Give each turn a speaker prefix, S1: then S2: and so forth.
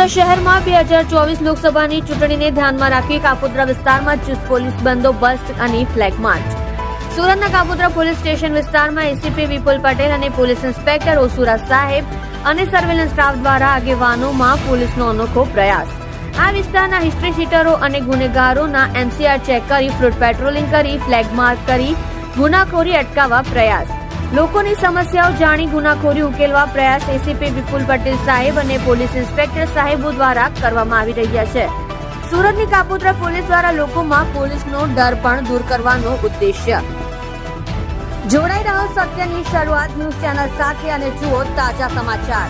S1: સુરત શહેરમાં 2024 લોકસભાની ચૂંટણીને ધ્યાનમાં રાખી કાપોદ્રા વિસ્તારમાં ચુસ્ત પોલીસ બંદોબસ્ત અને ફ્લેગ માર્ચ. સુરતના કાપોદ્રા પોલીસ સ્ટેશન વિસ્તારમાં એસીપી વિપુલ પટેલ અને પોલીસ ઇન્સ્પેક્ટર ઓસુરા સાહેબ અને સર્વેલન્સ સ્ટાફ દ્વારા આગેવાનોમાં પોલીસનો અનોખો પ્રયાસ. આ વિસ્તારના હિસ્ટ્રી શીટરો અને ગુનેગારોના એમસીઆર ચેક કરી ફ્રૂટ પેટ્રોલિંગ કરી ફ્લેગ માર્ક કરી ગુનાખોરી અટકાવવા પ્રયાસ. લોકોની સમસ્યાઓ જાણી ગુનાખોરી ઉકેલવા પ્રયાસ એસીપી વિપુલ પટેલ સાહેબ અને પોલીસ ઇન્સ્પેક્ટર સાહેબો દ્વારા કરવામાં આવી રહ્યા છે. સુરતની કાપોદ્રા પોલીસ દ્વારા લોકોમાં પોલીસનો ડર પણ દૂર કરવાનો ઉદ્દેશ્ય. જોડાઈ રહ્યો સત્યની શરૂઆત ન્યૂઝ ચેનલ સાથે અને જુઓ તાજા સમાચાર.